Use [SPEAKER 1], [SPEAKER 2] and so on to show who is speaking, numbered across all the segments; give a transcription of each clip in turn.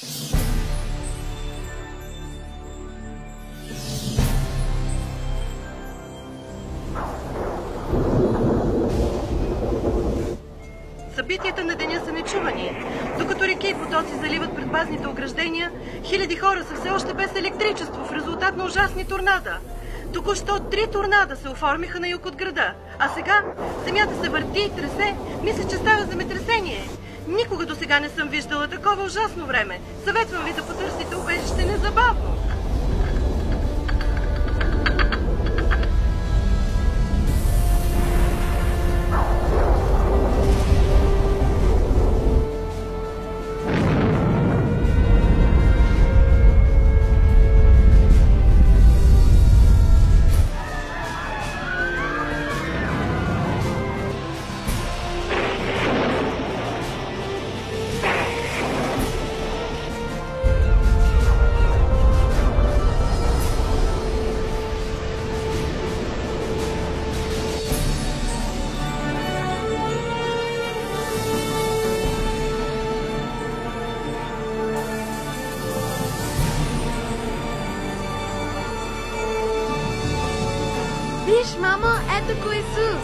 [SPEAKER 1] Събитията на деня са нечувани. Докато реки и потоци заливат предпазните ограждения, хиляди хора са все още без електричество в резултат на ужасни торнада. Току-що 3 торнада се оформиха на юг от града, а сега земята се върти и тресе. Мисля, че става земетресение. Никога до сега не съм виждала такова ужасно време. Съветвам ви да потърсите убежище незабавно.
[SPEAKER 2] Виж, мама, ето го Исус!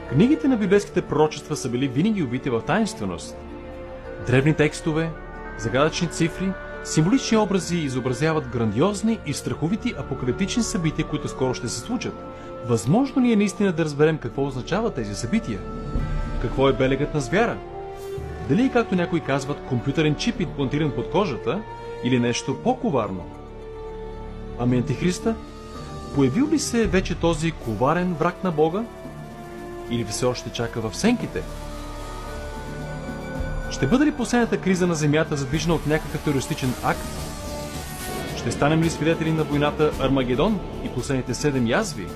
[SPEAKER 3] Книгите на библейските пророчества са били винаги убити в таинственост. Древни текстове, загадъчни цифри, символични образи изобразяват грандиозни и страховити апокалиптични събития, които скоро ще се случат. Възможно ли е наистина да разберем какво означават тези събития? Какво е белегът на звяра? Дали, както някои казват, компютърен чип имплантиран под кожата, или нещо по-коварно? Ами Антихриста? Появил ли се вече този коварен враг на Бога? Или все още чака в сенките? Ще бъде ли последната криза на Земята задвижена от някакъв терористичен акт? Ще станем ли свидетели на войната Армагедон и последните 7 язви?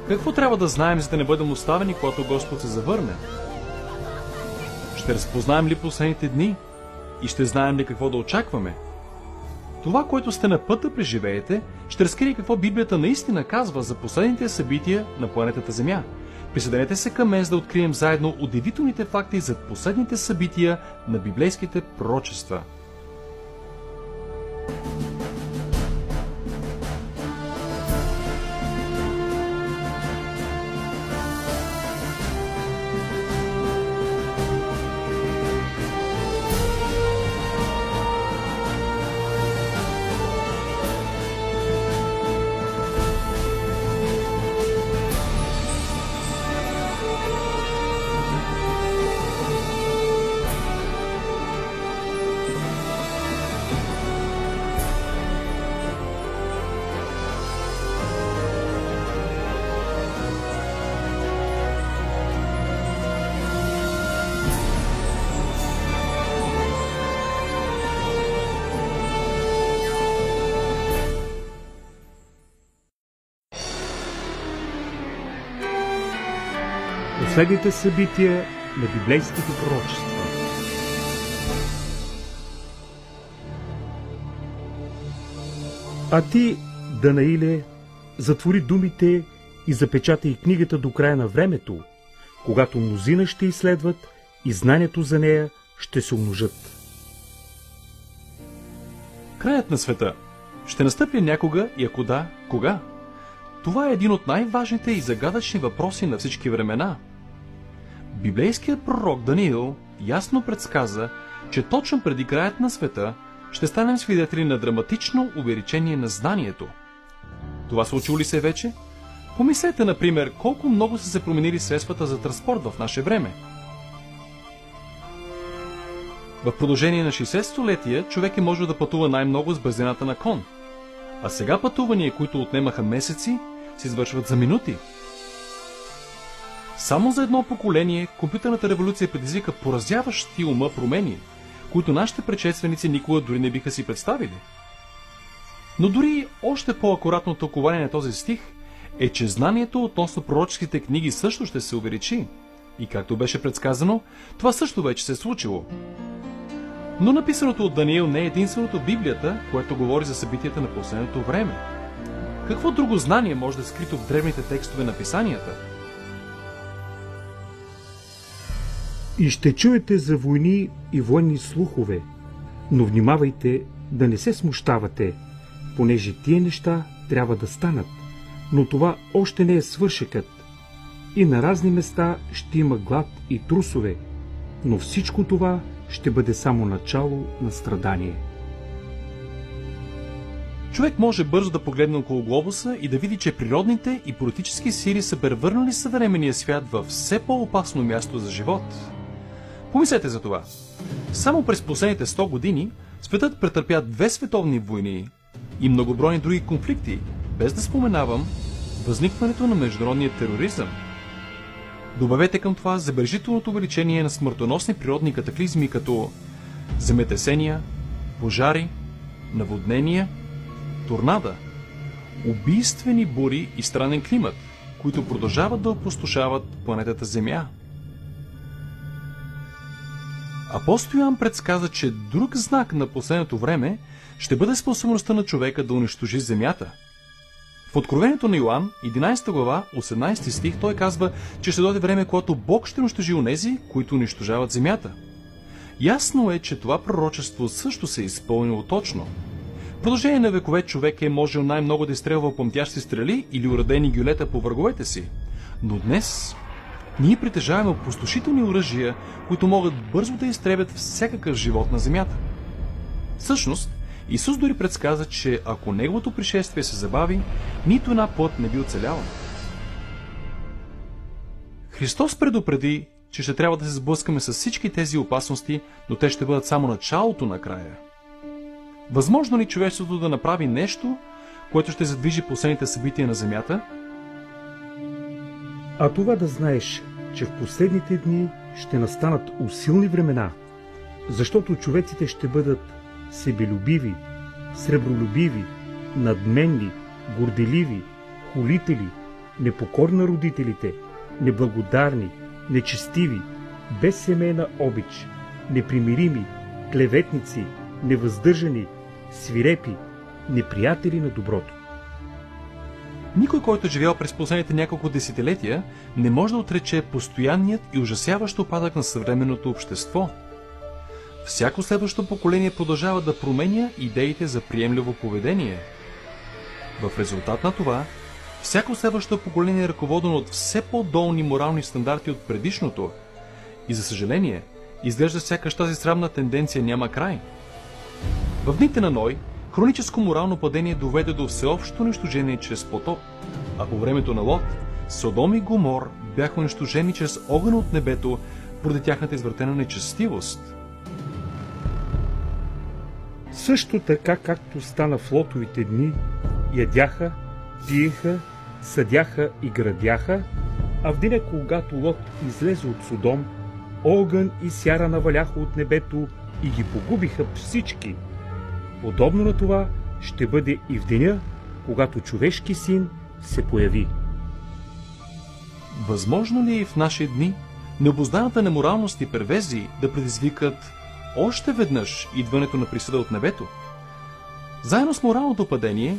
[SPEAKER 3] Какво трябва да знаем, за да не бъдем оставени, когато Господ се завърне? Ще разпознаем ли последните дни? И ще знаем ли какво да очакваме? Това, което сте на път да преживеете, ще разкрие какво Библията наистина казва за последните събития на планетата Земя. Присъединете се към мен, за да открием заедно удивителните факти за последните събития на библейските пророчества.
[SPEAKER 4] Последните събития на библейските пророчества. А ти, Данаиле, затвори думите и запечатай книгата до края на времето, когато мнозина ще изследват и знанието за нея ще се умножат.
[SPEAKER 3] Краят на света ще настъпи някога и ако да, кога? Това е един от най-важните и загадъчни въпроси на всички времена. Библейският пророк Даниил ясно предсказа, че точно преди краят на света ще станем свидетели на драматично увеличение на знанието. Това случило ли се вече? Помислете, например, колко много са се променили средствата за транспорт в наше време. В продължение на 60 столетия човек е можел да пътува най-много с бързината на кон. А сега пътувания, които отнемаха месеци, се извършват за минути. Само за едно поколение компютърната революция предизвика поразяващи ума промени, които нашите предшественици никога дори не биха си представили. Но дори още по-акуратно тълкование на този стих е, че знанието относно пророческите книги също ще се увеличи. И както беше предсказано, това също вече се е случило. Но написаното от Даниил не е единственото в Библията, което говори за събитията на последното време. Какво друго знание може да е скрито в древните текстове на писанията?
[SPEAKER 4] И ще чуете за войни и военни слухове, но внимавайте да не се смущавате, понеже тия неща трябва да станат, но това още не е свършекът. И на разни места ще има глад и трусове, но всичко това ще бъде само начало на страдание.
[SPEAKER 3] Човек може бързо да погледне около глобуса и да види, че природните и политически сили са превърнали съвременния свят във все по-опасно място за живот. Помислете за това. Само през последните 100 години светът претърпя 2 световни войни и многобройни други конфликти, без да споменавам възникването на международния тероризъм. Добавете към това забележителното увеличение на смъртоносни природни катаклизми, като земетресения, пожари, наводнения, торнада, убийствени бури и странен климат, които продължават да опустошават планетата Земя. Апостол Йоан предсказа, че друг знак на последното време ще бъде способността на човека да унищожи Земята. В Откровението на Йоан, 11 глава, 18 стих, той казва, че ще дойде време, когато Бог ще унищожи онези, които унищожават Земята. Ясно е, че това пророчество също се е изпълнило точно. В продължение на векове човек е можел най-много да изстрелва пламтящи стрели или уредени гюлета по враговете си. Но днес ние притежаваме опустошителни оръжия, които могат бързо да изтребят всякакъв живот на Земята. Всъщност, Исус дори предсказа, че ако неговото пришествие се забави, нито една плът не би оцеляла. Христос предупреди, че ще трябва да се сблъскаме с всички тези опасности, но те ще бъдат само началото на края. Възможно ли човечеството да направи нещо, което ще задвижи последните събития на Земята?
[SPEAKER 4] А това да знаеш, че в последните дни ще настанат усилни времена, защото човеците ще бъдат себелюбиви, сребролюбиви, надменни, горделиви, хулители, непокорни на родителите, неблагодарни, нечестиви, без семейна обич, непримирими, клеветници, невъздържани, свирепи, неприятели на доброто.
[SPEAKER 3] Никой, който е живял през последните няколко десетилетия, не може да отрече постоянният и ужасяващ упадък на съвременното общество. Всяко следващо поколение продължава да променя идеите за приемливо поведение. В резултат на това, всяко следващо поколение е ръководено от все по-долни морални стандарти от предишното и, за съжаление, изглежда сякаш тази срамна тенденция няма край. В дните на Ной, хроническо морално падение доведе до всеобщо унищожение чрез потоп, а по времето на Лот, Содом и Гомор бяха унищожени чрез огън от небето поради тяхната извратена нечестивост.
[SPEAKER 4] Също така, както стана в Лотовите дни, ядяха, пиеха, съдяха и градяха, а в деня, когато Лот излезе от Содом, огън и сяра наваляха от небето и ги погубиха всички. Подобно на това ще бъде и в деня, когато човешки син се появи.
[SPEAKER 3] Възможно ли е в наши дни необузданата неморалност и перверзии да предизвикат още веднъж идването на присъда от небето? Заедно с моралното падение,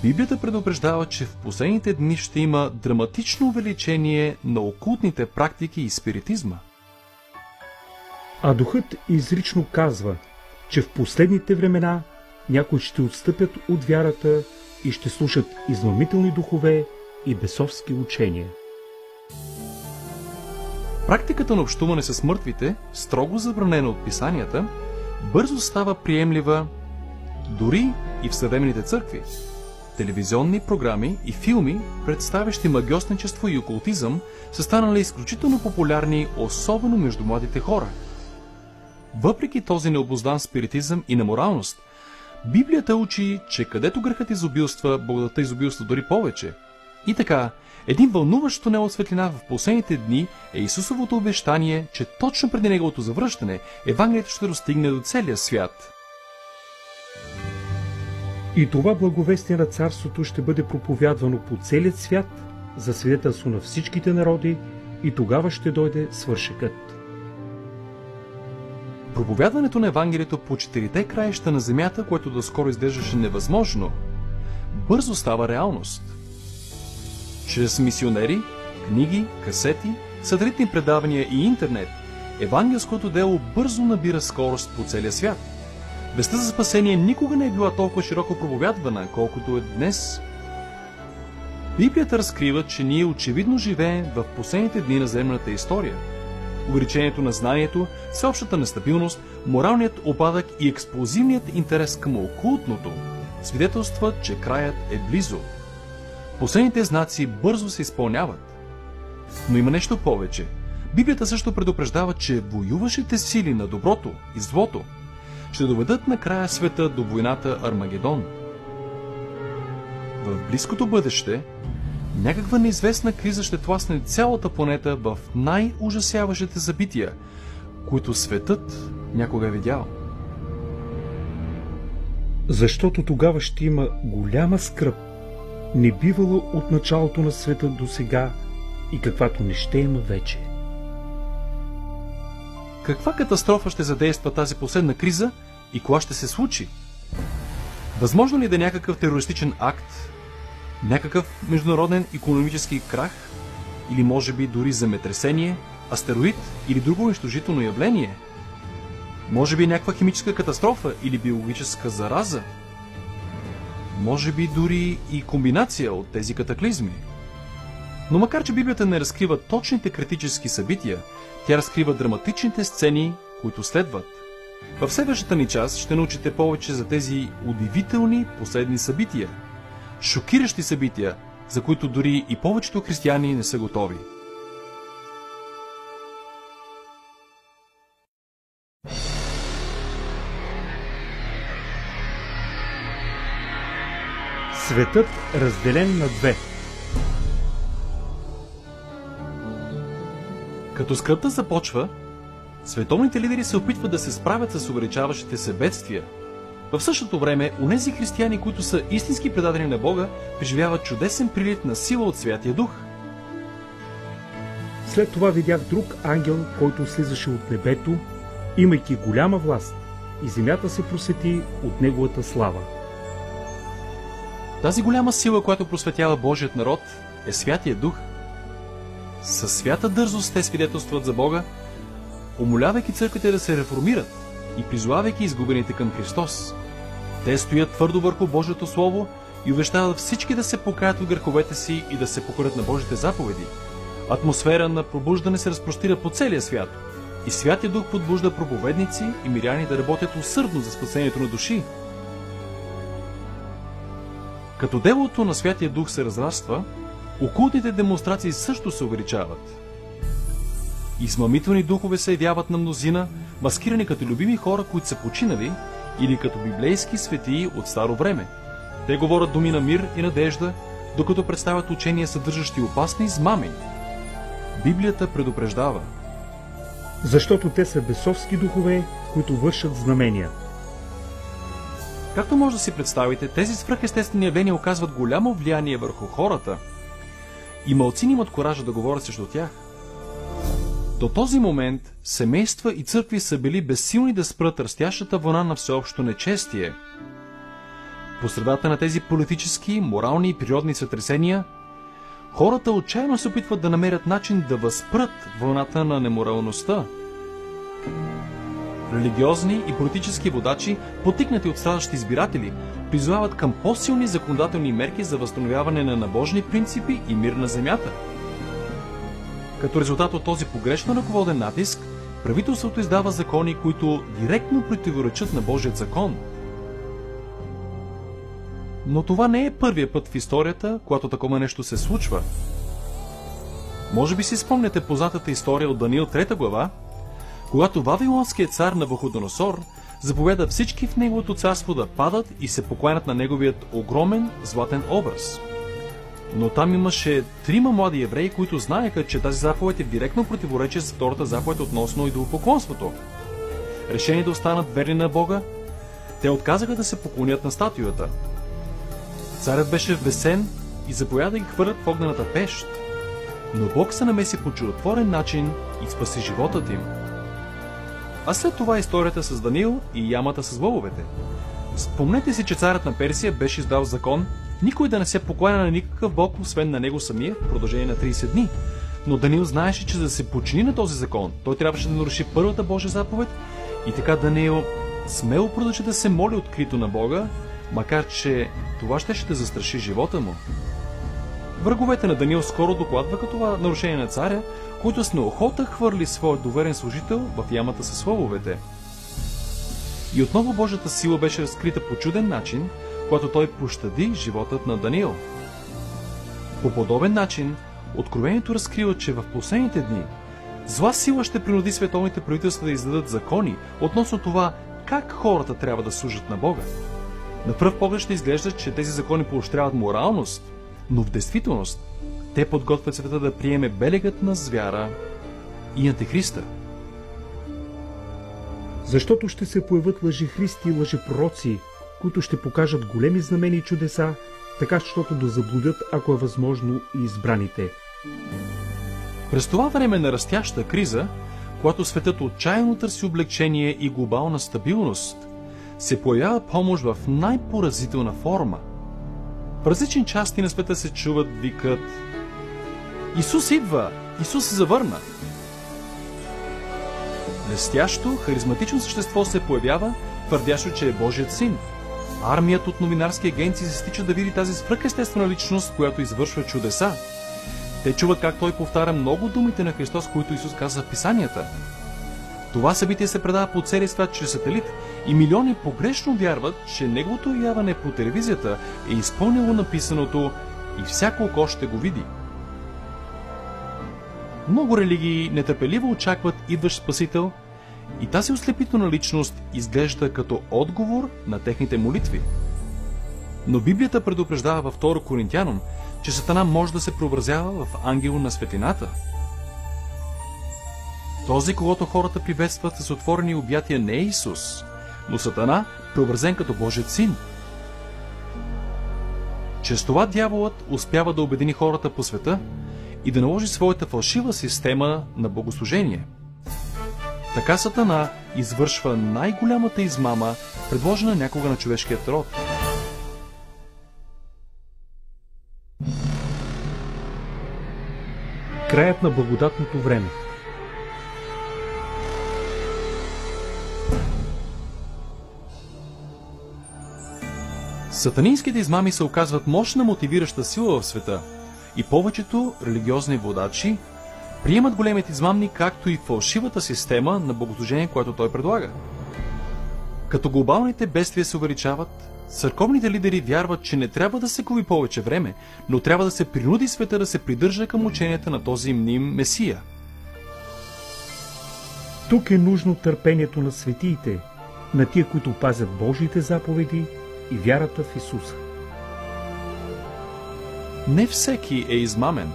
[SPEAKER 3] Библията предупреждава, че в последните дни ще има драматично увеличение на окултните практики и спиритизма.
[SPEAKER 4] А духът изрично казва, че в последните времена някои ще отстъпят от вярата и ще слушат измамителни духове и бесовски учения.
[SPEAKER 3] Практиката на общуване с мъртвите, строго забранена от писанията, бързо става приемлива дори и в съвременните църкви. Телевизионни програми и филми, представящи магьосничество и окултизъм, са станали изключително популярни, особено между младите хора. Въпреки този необуздан спиритизъм и неморалност, Библията учи, че където грехът изобилства, благодатта изобилства дори повече. И така, един вълнуващ тунел от светлина в последните дни е Исусовото обещание, че точно преди неговото завръщане Евангелието ще достигне до целия свят.
[SPEAKER 4] И това благовестие на царството ще бъде проповядвано по целият свят за свидетелство на всичките народи и тогава ще дойде свършекът.
[SPEAKER 3] Проповядването на Евангелието по 4 краища на земята, което доскоро изглеждаше невъзможно, бързо става реалност. Чрез мисионери, книги, касети, сателитни предавания и интернет, евангелското дело бързо набира скорост по целия свят. Вестта за спасение никога не е била толкова широко проповядвана, колкото е днес. Библията разкрива, че ние очевидно живеем в последните дни на земната история. Увеличението на знанието, всеобщата нестабилност, моралният опадък и експлозивният интерес към окултното свидетелстват, че краят е близо. Последните знаци бързо се изпълняват. Но има нещо повече. Библията също предупреждава, че воюващите сили на доброто и злото ще доведат накрая света до войната Армагедон. В близкото бъдеще някаква неизвестна криза ще тласне цялата планета в най-ужасяващите събития, които светът някога е видял.
[SPEAKER 4] Защото тогава ще има голяма скръб, не бивало от началото на света до сега и каквато не ще има вече.
[SPEAKER 3] Каква катастрофа ще задейства тази последна криза и кога ще се случи? Възможно ли да е някакъв терористичен акт, някакъв международен икономически крах, или може би дори земетресение, астероид или друго унищожително явление? Може би някаква химическа катастрофа или биологическа зараза? Може би дори и комбинация от тези катаклизми? Но макар че Библията не разкрива точните критически събития, тя разкрива драматичните сцени, които следват. В следващата ни част ще научите повече за тези удивителни последни събития. Шокиращи събития, за които дори и повечето християни не са готови.
[SPEAKER 4] Светът разделен на две.
[SPEAKER 3] Като скръбта започва, световните лидери се опитват да се справят с увеличаващите се бедствия. В същото време, онези християни, които са истински предадени на Бога, преживяват чудесен прилив на сила от Святия Дух.
[SPEAKER 4] След това видях друг ангел, който слизаше от небето, имайки голяма власт, и земята се просвети от неговата слава.
[SPEAKER 3] Тази голяма сила, която просветява Божият народ, е Святия Дух. Със свята дързост те свидетелстват за Бога, умолявайки църквите да се реформират и призовавайки изгубените към Христос. Те стоят твърдо върху Божието Слово и увещават всички да се покаят от греховете си и да се покорят на Божите заповеди. Атмосфера на пробуждане се разпростира по целия свят и Святия Дух подбужда проповедници и миряни да работят усърдно за спасението на души. Като делото на Святия Дух се разраства, окултните демонстрации също се увеличават. Измамителни духове се явяват на мнозина, маскирани като любими хора, които са починали, или като библейски светии от старо време. Те говорят думи на мир и надежда, докато представят учения, съдържащи опасни измами. Библията предупреждава.
[SPEAKER 4] Защото те са бесовски духове, които вършат знамения.
[SPEAKER 3] Както може да си представите, тези свръхестествени явления оказват голямо влияние върху хората и малцини имат коража да говорят срещу тях. До този момент семейства и църкви са били безсилни да спрат растящата вълна на всеобщо нечестие. По средата на тези политически, морални и природни сътресения, хората отчаяно се опитват да намерят начин да възпрат вълната на неморалността. Религиозни и политически водачи, потикнати от страдащи избиратели, призовават към по-силни законодателни мерки за възстановяване на набожни принципи и мир на земята. Като резултат от този погрешно ръководен натиск, правителството издава закони, които директно противоречат на Божият закон. Но това не е първият път в историята, когато такова нещо се случва. Може би си спомняте познатата история от Даниил 3 глава, когато вавилонският цар Навуходоносор заповяда всички в неговото царство да падат и се покланят на неговият огромен златен образ. Но там имаше 3 млади евреи, които знаеха, че тази заповед е в директно противоречие с втората заповед относно идолопоклонството. Решени да останат верни на Бога, те отказаха да се поклонят на статуята. Царят беше вбесен и заповяда да ги хвърлят в огнената пещ. Но Бог се намеси по чудотворен начин и спаси животът им. А след това историята с Даниил и ямата с въловете. Спомнете си, че царят на Персия беше издал закон, никой да не се покланя на никакъв бог, освен на него самия, в продължение на 30 дни. Но Даниил знаеше, че за да се подчини на този закон, той трябваше да наруши първата Божия заповед и така Даниил смело продължи да се моли открито на Бога, макар че това щеше да застраши живота му. Враговете на Даниил скоро докладваха това нарушение на царя, който с неохота хвърли своят доверен служител в ямата със слововете. И отново Божията сила беше разкрита по чуден начин, когато той пощади животът на Даниил. По подобен начин, Откровението разкрива, че в последните дни зла сила ще принуди световните правителства да издадат закони относно това как хората трябва да служат на Бога. На пръв поглед ще изглежда, че тези закони поощряват моралност, но в действителност те подготвят света да приеме белегът на звяра и антихриста.
[SPEAKER 4] Защото ще се появят лъжехристи и лъжепророци, които ще покажат големи знамени и чудеса, така щото да заблудят, ако е възможно, и избраните.
[SPEAKER 3] През това време на растяща криза, когато светът отчаяно търси облегчение и глобална стабилност, се появява помощ в най-поразителна форма. В различни части на света се чуват викът: Исус идва! Исус се завърна! Блестящо, харизматично същество се появява, твърдящо, че е Божият син. Армият от новинарски агенции се стича да види тази свръхестествена личност, която извършва чудеса. Те чуват как той повтаря много думите на Христос, които Исус каза в Писанията. Това събитие се предава по целия свят чрез сателит и милиони погрешно вярват, че неговото явяване по телевизията е изпълнило написаното и всяко око ще го види. Много религии нетърпеливо очакват идващ Спасител и тази ослепителна личност изглежда като отговор на техните молитви. Но Библията предупреждава във 2 Коринтянам, че Сатана може да се преобразява в ангел на светлината. Този, когото хората приветстват с отворени обятия, не е Исус, но Сатана, преобразен като Божият син. Чрез това дяволът успява да обедини хората по света и да наложи своята фалшива система на богослужение. Така Сатана извършва най-голямата измама, предложена някога на човешкият род.
[SPEAKER 4] Краят на благодатното време.
[SPEAKER 3] Сатанинските измами се оказват мощна мотивираща сила в света и повечето религиозни водачи приемат големите измамни, както и фалшивата система на богослужение, което той предлага. Като глобалните бедствия се увеличават, църковните лидери вярват, че не трябва да се губи повече време, но трябва да се принуди света да се придържа към ученията на този мним Месия.
[SPEAKER 4] Тук е нужно търпението на светиите, на тия, които пазят Божиите заповеди и вярата в Исуса.
[SPEAKER 3] Не всеки е измамен.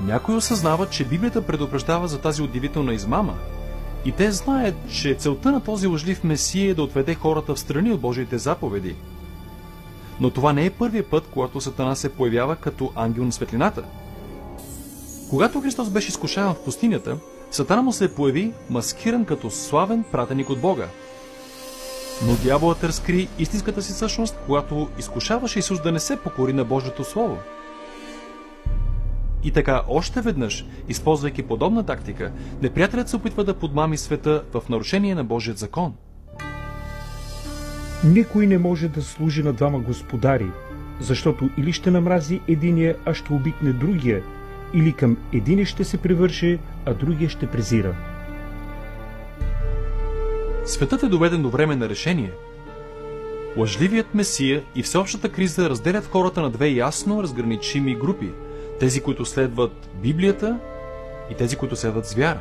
[SPEAKER 3] Някой осъзнава, че Библията предупреждава за тази удивителна измама и те знаят, че целта на този лъжлив Месия е да отведе хората в страни от Божиите заповеди. Но това не е първият път, когато Сатана се появява като ангел на светлината. Когато Христос беше изкушаван в пустинята, Сатана му се появи маскиран като славен пратеник от Бога. Но дяволът разкри истинската си същност, когато изкушаваше Исус да не се покори на Божието Слово. И така, още веднъж, използвайки подобна тактика, неприятелят се опитва да подмами света в нарушение на Божият закон.
[SPEAKER 4] Никой не може да служи на двама господари, защото или ще намрази единия, а ще обикне другия, или към единия ще се привърже, а другия ще презира.
[SPEAKER 3] Светът е доведен до време на решение. Лъжливият Месия и всеобщата криза разделят хората на две ясно разграничими групи. Тези, които следват Библията и тези, които следват звяра.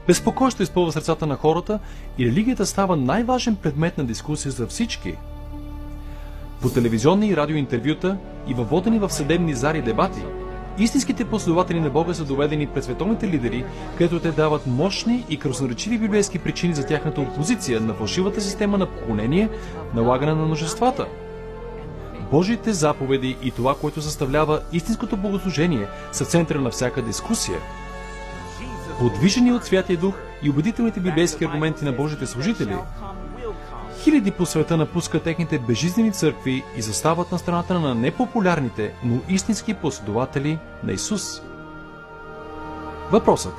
[SPEAKER 3] Безпокойство изпълва сърцата на хората и религията става най-важен предмет на дискусия за всички. По телевизионни и радиоинтервюта и във водени в съдебни зали дебати, истинските последователи на Бога са доведени пред световните лидери, където те дават мощни и красноречиви библейски причини за тяхната опозиция на фалшивата система на поклонение, налагане на множествата. Божиите заповеди и това, което съставлява истинското богослужение, са центъра на всяка дискусия. Подвижени от Святия Дух и убедителните библейски аргументи на Божите служители, Хиляди по света напускат техните безжизнени църкви и застават на страната на непопулярните, но истински последователи на Исус. Въпросът: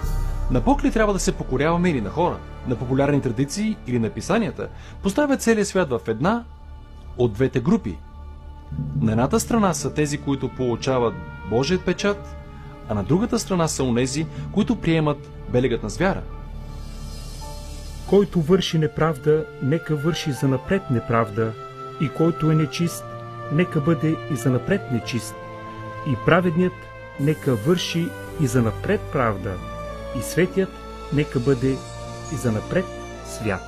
[SPEAKER 3] на Бог ли трябва да се покоряваме или на хора, на популярни традиции или на писанията, поставя целия свят в една от двете групи. На едната страна са тези, които получават Божият печат, а на другата страна са онези, които приемат белегът на звяра.
[SPEAKER 4] Който върши неправда, нека върши занапред неправда, и който е нечист, нека бъде и занапред нечист, и праведният нека върши и занапред правда, и светият нека бъде и занапред свят.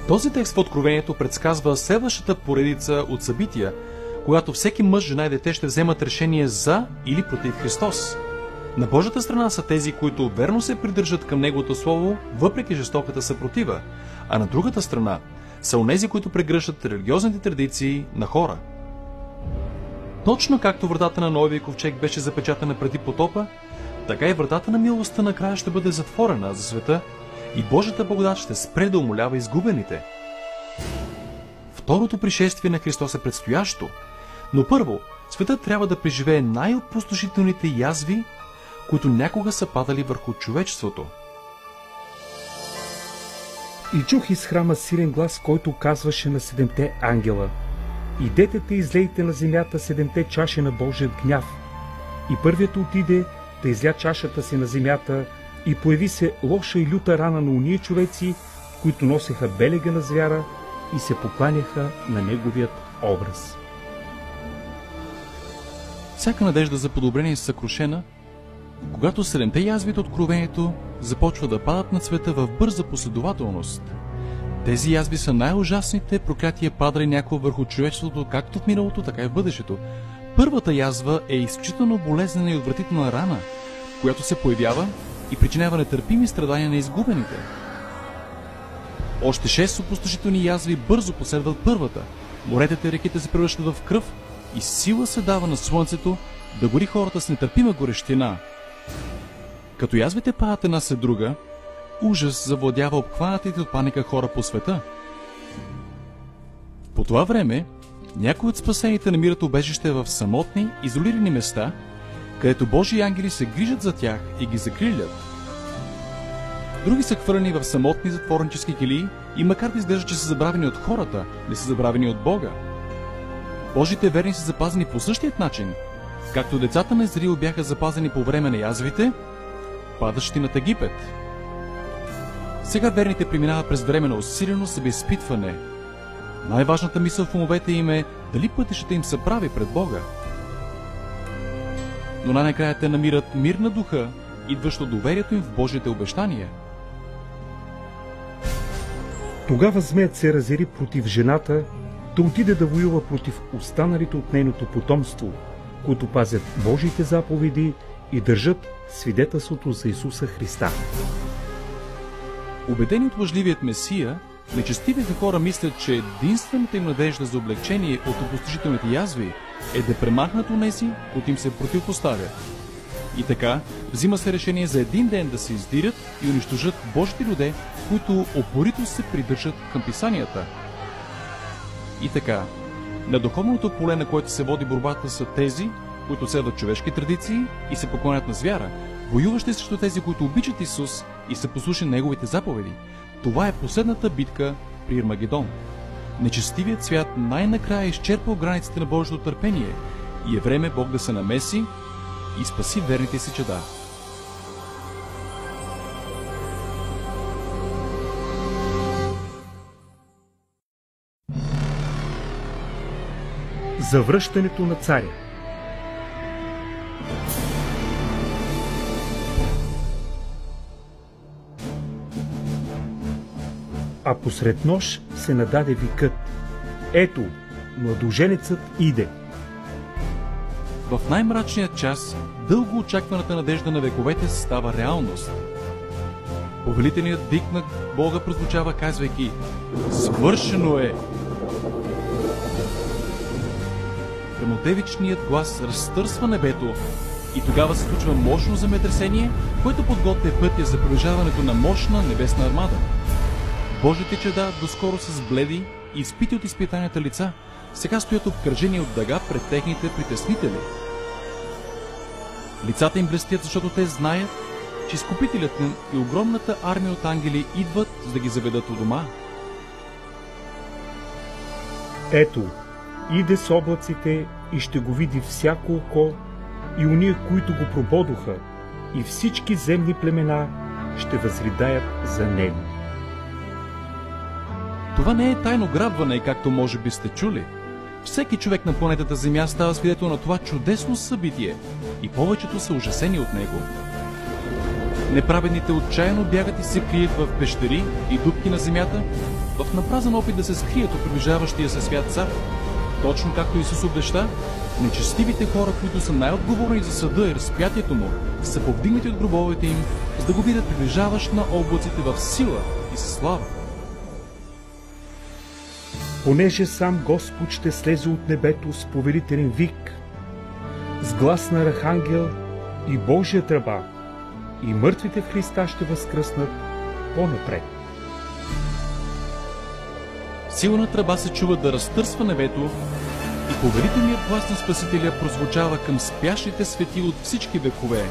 [SPEAKER 3] Този текст в Откровението предсказва следващата поредица от събития, когато всеки мъж, жена и дете ще вземат решение за или против Христос. На Божията страна са тези, които верно се придържат към Неговото Слово, въпреки жестоката съпротива, а на другата страна са онези, които прегръщат религиозните традиции на хора. Точно както вратата на Ноевия ковчег беше запечатана преди потопа, така и вратата на милостта накрая ще бъде затворена за света и Божията благодат ще спре да умолява изгубените. Второто пришествие на Христос е предстоящо, но първо светът трябва да преживее най-опустошителните язви, които някога са падали върху човечеството.
[SPEAKER 4] И чух из храма силен глас, който казваше на 7-те ангела: идете и излейте на земята 7-те чаши на Божият гняв. И първият отиде да изля чашата си на земята, и появи се лоша и люта рана на уния човеци, които носеха белега на звяра и се покланяха на неговият образ.
[SPEAKER 3] Всяка надежда за подобрение е съкрушена, когато 7-те язви от Откровението започват да падат на света в бърза последователност. Тези язви са най-ужасните проклятия, падали някога върху човечеството, както в миналото, така и в бъдещето. Първата язва е изключително болезнена и отвратителна рана, която се появява и причинява нетърпими страдания на изгубените. Още 6 опустошителни язви бързо последват първата. Моретата и реките се превръщат в кръв и сила се дава на слънцето да гори хората с нетърпима горещина. Като язвите падат една след друга, ужас завладява обхванатите от паника хора по света. По това време, някои от спасените намират убежище в самотни, изолирани места, където Божии ангели се грижат за тях и ги закрилят. Други са хвърлени в самотни затворнически килии и макар да изглежда, че са забравени от хората, не са забравени от Бога. Божите верни са запазени по същият начин, както децата на Израил бяха запазени по време на язвите, падащи над Египет. Сега верните преминават през време на усилено себеизпитване. Най-важната мисъл в умовете им е дали пътищата им са прави пред Бога. Но най-накрая те намират мир на духа, идващо доверието им в Божите обещания.
[SPEAKER 4] Тогава змеят се разяри против жената, да отиде да воюва против останалите от нейното потомство, които пазят Божиите заповеди и държат свидетелството за Исуса Христа.
[SPEAKER 3] Убедени от лъжливият Месия, нечестивите хора мислят, че единствената им надежда за облегчение от опустошителните язви е да премахнат онези, които им се противопоставят. И така, взима се решение за един ден да се издирят и унищожат Божите люде, които опорито се придържат към писанията. И така, на духовното поле, на което се води борбата, са тези, които следват човешки традиции и се поклонят на звяра, воюващи срещу тези, които обичат Исус и са послушни Неговите заповеди. Това е последната битка при Армагедон. Нечестивият свят най-накрая е изчерпал границите на Божието търпение и е време Бог да се намеси и спаси верните си чада.
[SPEAKER 4] Завръщането на царя. А посред нощ се нададе викът: ето, младоженецът иде.
[SPEAKER 3] В най-мрачният час дълго очакваната надежда на вековете става реалност. Повелителният вик на Бога прозвучава, казвайки: свършено е! Премотевичният глас разтърсва небето и тогава се случва мощно земетресение, което подготвя пътя за приближаването на мощна небесна армада. Божите чеда, доскоро с бледи и изпити от изпитанията лица, сега стоят обкръжени от дъга пред техните притеснители. Лицата им блестят, защото те знаят, че изкупителят им и огромната армия от ангели идват, за да ги заведат у дома.
[SPEAKER 4] Ето, иде с облаците и ще го види всяко око, и уния, които го прободоха, и всички земни племена ще възридаят за него.
[SPEAKER 3] Това не е тайно грабване, както може би сте чули. Всеки човек на планетата Земя става свидетел на това чудесно събитие и повечето са ужасени от него. Неправедните отчаяно бягат и се крият в пещери и дупки на земята, в напразен опит да се скрият от приближаващия се свят цар. Точно както Исус обеща, нечестивите хора, които са най-отговорни за съда и разпятието му, са повдигнати от гробовете им, за да го видят приближаващ на облаците в сила и със слава.
[SPEAKER 4] Понеже сам Господ ще слезе от небето с повелителен вик, с глас на архангел и Божия тръба, и мъртвите в Христа ще възкръснат по-напред.
[SPEAKER 3] Силна тръба се чува да разтърсва небето и повелителният глас на Спасителя прозвучава към спящите свети от всички векове,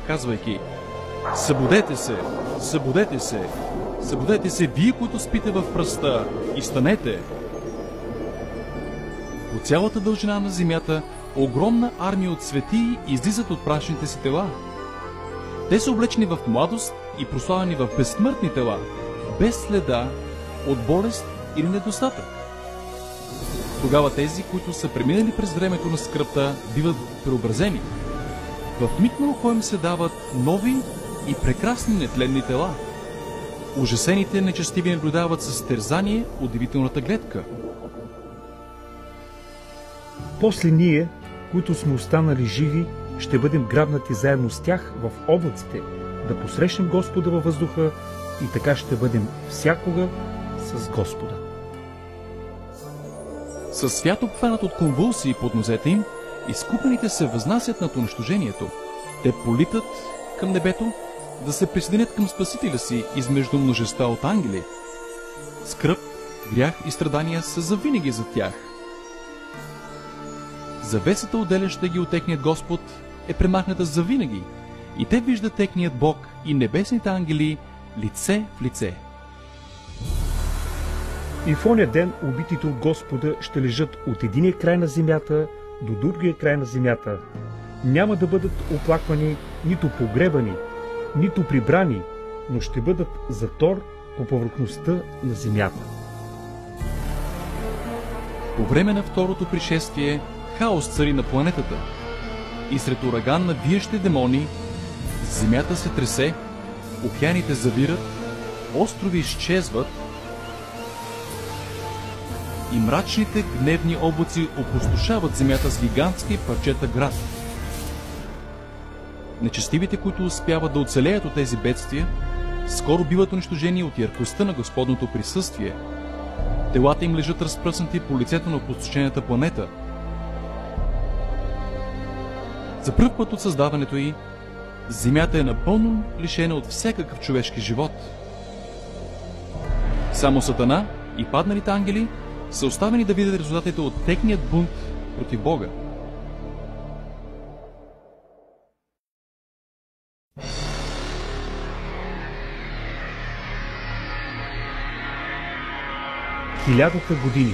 [SPEAKER 3] казвайки: събудете се, събудете се, събудете се, вие, които спите в пръста, и станете! По цялата дължина на земята огромна армия от светии излизат от прашните си тела. Те са облечени в младост и прославени в безсмъртни тела, без следа от болест или недостатък. Тогава тези, които са преминали през времето на скръбта, биват преобразени. В миг на око им се дават нови и прекрасни нетленни тела. Ужасените нечестиви наблюдават с тързание удивителната гледка.
[SPEAKER 4] После ние, които сме останали живи, ще бъдем грабнати заедно с тях в облаците, да посрещнем Господа във въздуха, и така ще бъдем всякога с Господа.
[SPEAKER 3] Със свят обхванат от конвулсии под нозете им, изкупените се възнасят над унищожението. Те политат към небето, да се присъединят към Спасителя си измежду множества от ангели. Скръб, грях и страдания са завинаги за тях. Завесата, отделяща ги от техният Господ, е премахната завинаги, и те виждат техният Бог и небесните ангели лице в лице.
[SPEAKER 4] И в оня ден убитите от Господа ще лежат от единия край на земята до другия край на земята. Няма да бъдат оплаквани, нито погребани, нито прибрани, но ще бъдат затор по повърхността на земята.
[SPEAKER 3] По време на второто пришествие хаос цари на планетата, и сред ураган на виещи демони земята се тресе, океаните завират, острови изчезват и мрачните гневни облаци опустошават земята с гигантски парчета град. Нечестивите, които успяват да оцелеят от тези бедствия, скоро биват унищожени от яркостта на Господното присъствие. Телата им лежат разпръснати по лицето на опустошената планета. За пръв път от създаването й, земята е напълно лишена от всякакъв човешки живот. Само Сатана и падналите ангели са оставени да видят резултатите от техният бунт против Бога.
[SPEAKER 4] Хилядата години.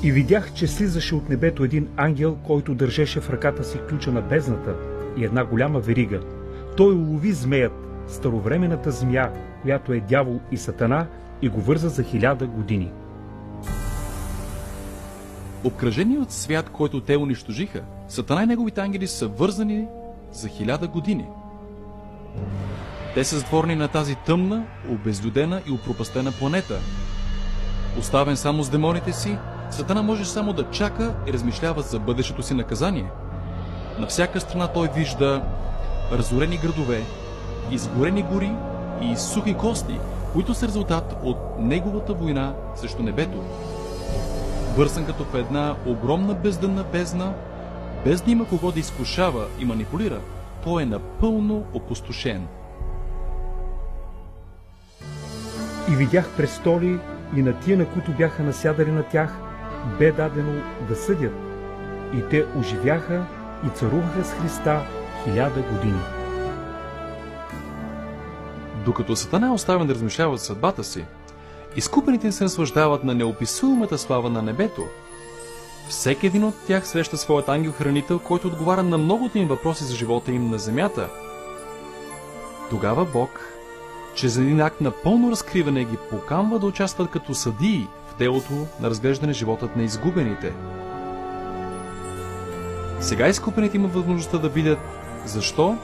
[SPEAKER 4] И видях, че слизаше от небето един ангел, който държеше в ръката си ключа на бездната и една голяма верига. Той улови змеят, старовременната змия, която е дявол и Сатана, и го върза за 1000 години.
[SPEAKER 3] Обкръжени от свят, който те унищожиха, Сатана и неговите ангели са вързани за 1000 години. Те са затворени на тази тъмна, обезлюдена и опропастена планета. Оставен само с демоните си, Сатана може само да чака и размишлява за бъдещето си наказание. На всяка страна той вижда разорени градове, изгорени гори и сухи кости, които са резултат от неговата война срещу небето. Вързан като в една огромна бездънна бездна, без да има кого да изкушава и манипулира, той е напълно опустошен.
[SPEAKER 4] И видях престоли, и на тия, на които бяха насядали на тях, бе дадено да съдят. И те оживяха и царуваха с Христа 1000 години.
[SPEAKER 3] Докато Сатана е оставен да размишлява за съдбата си, изкупените се наслаждават на неописуемата слава на небето. Всеки един от тях среща своят ангел-хранител, който отговаря на многото им въпроси за живота им на земята. Тогава Бог, чрез един акт на пълно разкриване, ги поканва да участват като съдии в делото на разглеждане животът на изгубените. Сега изкупените имат възможността да видят защо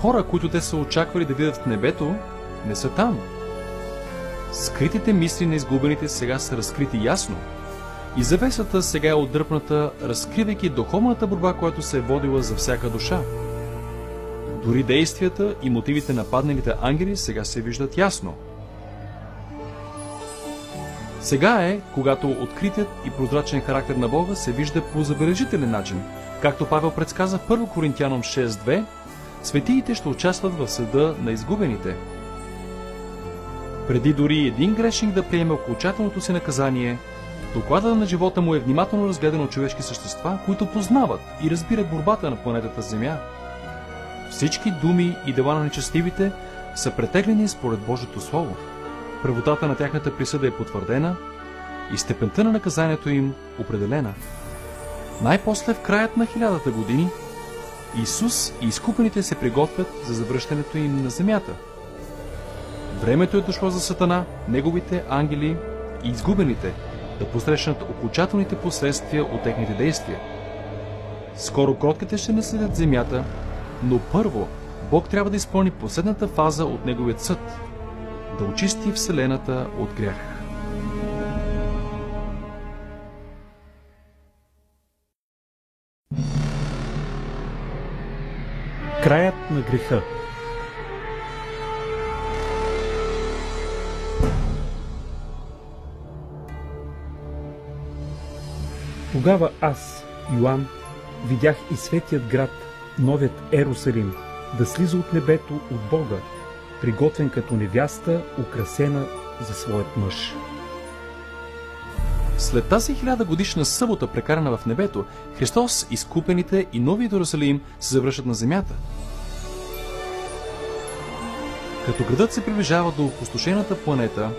[SPEAKER 3] хора, които те са очаквали да видят в небето, не са там. Скритите мисли на изгубените сега са разкрити ясно и завесата сега е отдръпната, разкривайки духовната борба, която се е водила за всяка душа. Дори действията и мотивите на падналите ангели сега се виждат ясно. Сега е, когато откритият и прозрачен характер на Бога се вижда по забележителен начин. Както Павел предсказа в 1 Коринтяном 6:2, светиите ще участват в съда на изгубените. Преди дори един грешник да приеме окончателното си наказание, докладът на живота му е внимателно разгледан от човешки същества, които познават и разбират борбата на планетата Земя. Всички думи и дела на нечестивите са претеглени според Божието Слово. Правотата на тяхната присъда е потвърдена и степента на наказанието им определена. Най-после в краят на 1000 години Исус и изкупените се приготвят за завръщането им на земята. Времето е дошло за Сатана, неговите ангели и изгубените да посрещнат окончателните последствия от техните действия. Скоро кротките ще наследят земята, но първо Бог трябва да изпълни последната фаза от неговият съд – да очисти Вселената от грях.
[SPEAKER 4] Краят на греха. Тогава аз, Йоан, видях и светият град, новият Ерусалим, да слиза от небето от Бога, приготвен като невяста, украсена за своят мъж.
[SPEAKER 3] След тази 1000-годишна събота, прекарана в небето, Христос, изкупените и новият Иерусалим се завръщат на земята. Като градът се приближава до опустошената планета,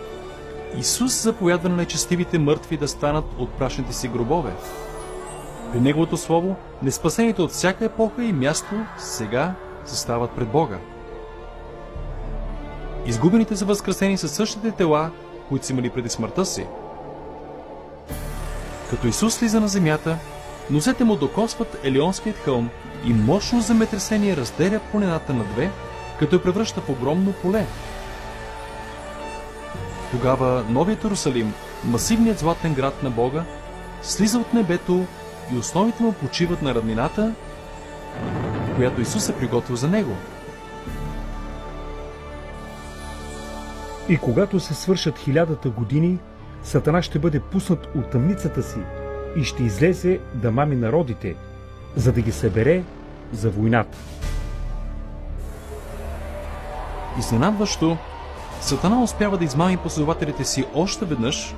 [SPEAKER 3] Исус заповядва на нечестивите мъртви да станат от прашните си гробове. При Неговото Слово, неспасените от всяка епоха и място сега застават пред Бога. Изгубените са възкресени със същите тела, които са имали преди смъртта си. Като Исус слиза на земята, носете му докосват Елионският хълм и мощно земетресение разделя планината на две, като я превръща в огромно поле. Тогава новият Иерусалим, масивният златен град на Бога, слиза от небето и основите му почиват на равнината, която Исус е приготвил за него.
[SPEAKER 4] И когато се свършат 1000 години, Сатана ще бъде пуснат от тъмницата си и ще излезе да мами народите, за да ги събере за войната.
[SPEAKER 3] Изненадващо, Сатана успява да измами последователите си още веднъж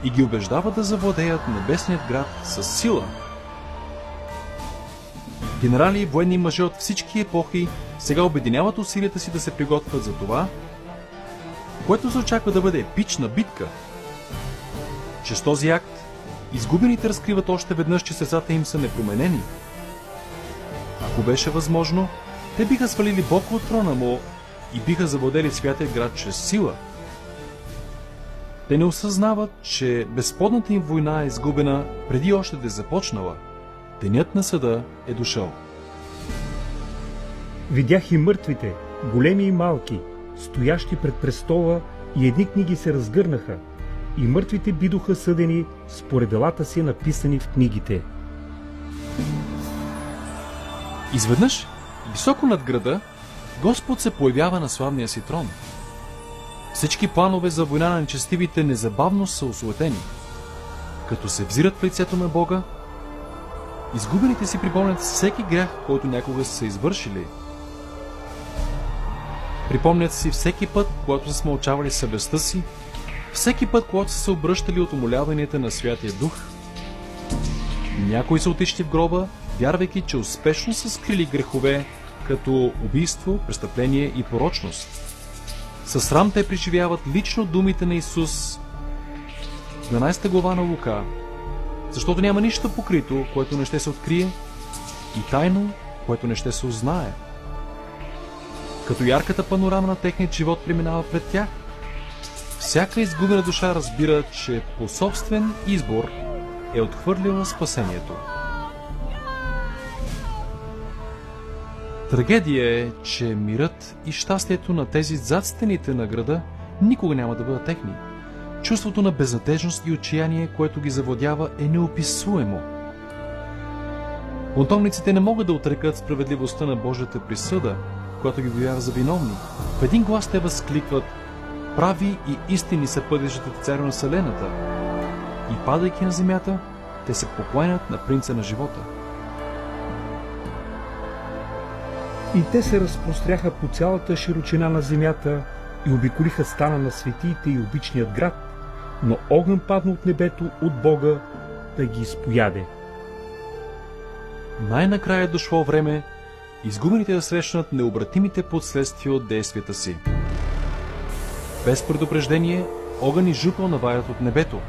[SPEAKER 3] и ги убеждава да завладеят небесният град с сила. Генерали и военни мъже от всички епохи сега обединяват усилията си да се приготвят за това, което се очаква да бъде епична битка. Чрез този акт изгубените разкриват още веднъж, че сърцата им са непроменени. Ако беше възможно, те биха свалили Бог от трона му и биха завладели святия град чрез сила. Те не осъзнават, че безплодната им война е изгубена преди още да е започнала. Денят на съда е дошъл.
[SPEAKER 4] Видях и мъртвите, големи и малки, стоящи пред престола, и едни книги се разгърнаха, и мъртвите бидоха съдени според делата си, написани в книгите.
[SPEAKER 3] Изведнъж, високо над града, Господ се появява на славния си трон. Всички планове за война на нечестивите незабавно са осуетени. Като се взират в лицето на Бога, изгубените си припомнят всеки грях, който някога са извършили. Припомнят си всеки път, когато са смълчавали съвестта си, всеки път, когато са се обръщали от умоляванията на Святия Дух. Някои са отишли в гроба, вярвайки, че успешно са скрили грехове, като убийство, престъпление и порочност. Със срам те преживяват лично думите на Исус, 12 глава на Лука, защото няма нищо покрито, което не ще се открие, и тайно, което не ще се узнае. Като ярката панорама на техният живот преминава пред тях, всяка изгубена душа разбира, че по собствен избор е отхвърлила спасението. Трагедия е, че мирът и щастието на тези зад стените на града никога няма да бъдат техни. Чувството на безнадежност и отчаяние, което ги завладява, е неописуемо. Бунтовниците не могат да отрекат справедливостта на Божията присъда, която ги обявява за виновни. В един глас те възкликват: прави и истини са пътищата царя на вселената. И падайки на земята, те се покланят на принца на живота.
[SPEAKER 4] И те се разпростряха по цялата широчина на земята и обиколиха стана на светиите и обичният град, но огън падна от небето от Бога да ги изпояде.
[SPEAKER 3] Най-накрая е дошло време изгубените да срещнат необратимите последствия от действията си. Без предупреждение огън и жупел навалят от небето.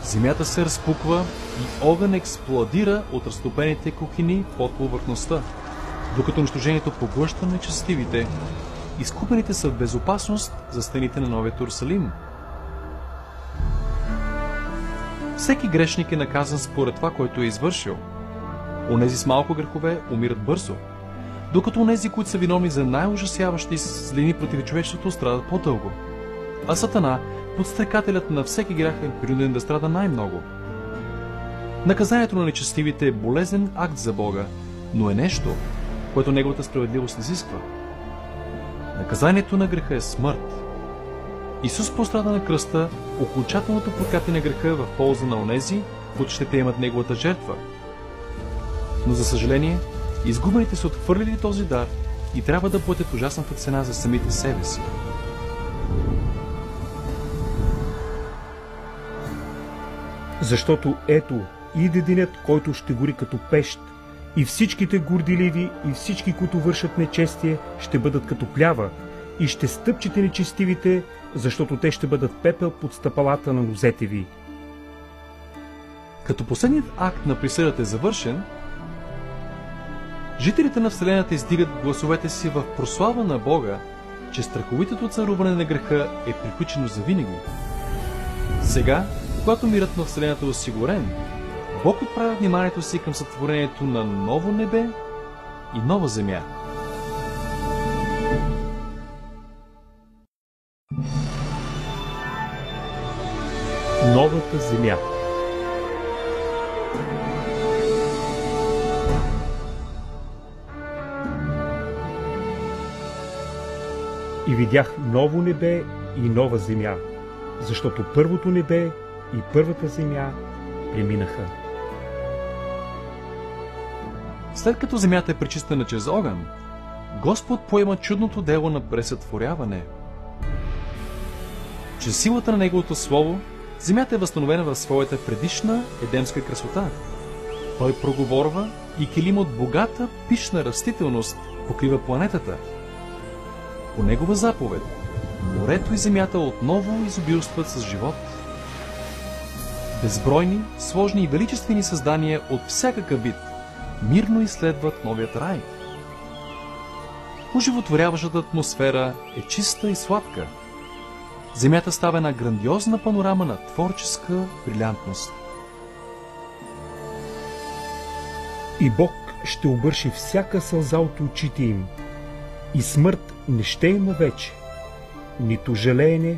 [SPEAKER 3] Земята се разпуква и огън експлодира от разтопените кухини под повърхността, докато унищожението поглъща нечестивите. Изкупените са в безопасност за стените на Новия Иерусалим. Всеки грешник е наказан според това, което е извършил. Онези с малко грехове умират бързо, докато онези, които са виновни за най-ужасяващи злини против човечеството, страдат по-дълго. А Сатана, подстрекателят на всеки грях, е принуден да страда най-много. Наказанието на нечестивите е болезнен акт за Бога, но е нещо, което неговата справедливост изисква. Наказанието на греха е смърт. Исус пострада на кръста, окончателното прокатие на греха в полза на онези, които ще приемат неговата жертва. Но за съжаление, изгубените са отхвърлили този дар и трябва да платят ужасната цена за самите себе си.
[SPEAKER 4] Защото ето, иде денят, който ще гори като пещ, и всичките горделиви и всички, които вършат нечестие, ще бъдат като плява, и ще стъпчете нечестивите, защото те ще бъдат пепел под стъпалата на нозете ви.
[SPEAKER 3] Като последният акт на присъдата е завършен, жителите на Вселената издигат гласовете си в прослава на Бога, че страховитото царуване на греха е приключено завинаги. Сега, когато мирът на Вселената е осигурен, Бог отправя вниманието си към сътворението на ново небе и нова земя.
[SPEAKER 4] Новата земя. И видях ново небе и нова земя, защото първото небе и първата земя преминаха.
[SPEAKER 3] След като земята е пречистена чрез огън, Господ поема чудното дело на пресътворяване. Чрез силата на Неговото Слово, земята е възстановена в своята предишна едемска красота. Той проговорва и килим от богата, пишна растителност покрива планетата. По Негова заповед, морето и земята отново изобилстват с живот. Безбройни, сложни и величествени създания от всякакъв вид мирно изследват новият рай. Оживотворяващата атмосфера е чиста и сладка. Земята става една грандиозна панорама на творческа брилянтност.
[SPEAKER 4] И Бог ще обърши всяка сълза от очите им, и смърт не ще има вече, нито жалеене,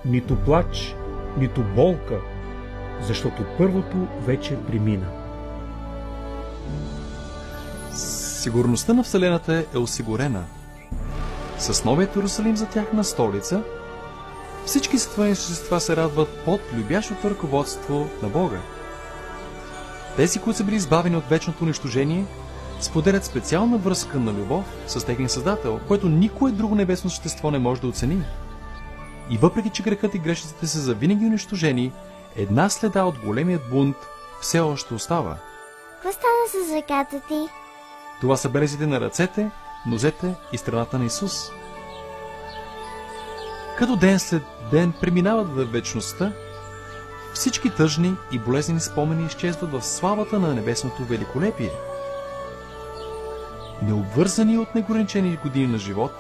[SPEAKER 4] нито плач, нито болка, защото първото вече премина.
[SPEAKER 3] Сигурността на Вселената е осигурена. С Новият Иерусалим за тяхна столица, всички сътворени същества се радват под любящото ръководство на Бога. Тези, които са били избавени от вечното унищожение, споделят специална връзка на любов с техния Създател, което никое друго небесно същество не може да оцени. И въпреки, че грехът и грешниците са завинаги унищожени, една следа от големият бунт все още остава.
[SPEAKER 5] Какво стана с ръката ти?
[SPEAKER 3] Това са белезите на ръцете, нозете и страната на Исус. Като ден след ден преминават във вечността, всички тъжни и болезнени спомени изчезват в славата на небесното великолепие. Необвързани от неограничени години на живот,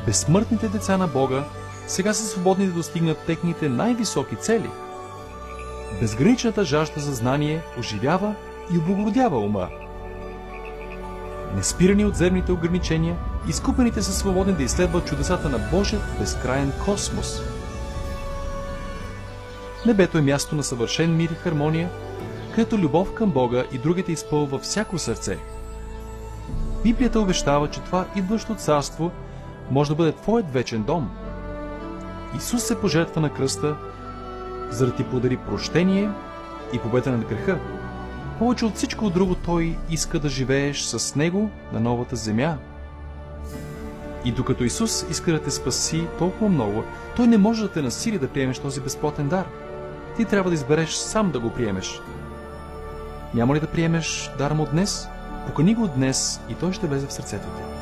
[SPEAKER 3] безсмъртните деца на Бога сега са свободни да достигнат техните най-високи цели. Безграничната жажда за знание оживява и облагородява ума. Неспирани от земните ограничения, изкупените са свободни да изследват чудесата на Божият безкрайен космос. Небето е място на съвършен мир и хармония, където любов към Бога и другите изпълва всяко сърце. Библията обещава, че това идващо царство може да бъде твоят вечен дом. Исус се пожертва на кръста, за да ти подари прощение и победа над греха. Повече от всичко друго Той иска да живееш с Него на новата земя. И докато Исус иска да те спаси толкова много, Той не може да те насили да приемеш този безплатен дар. Ти трябва да избереш сам да го приемеш. Няма ли да приемеш дара му днес? Покани го днес и той ще влезе в сърцето ти.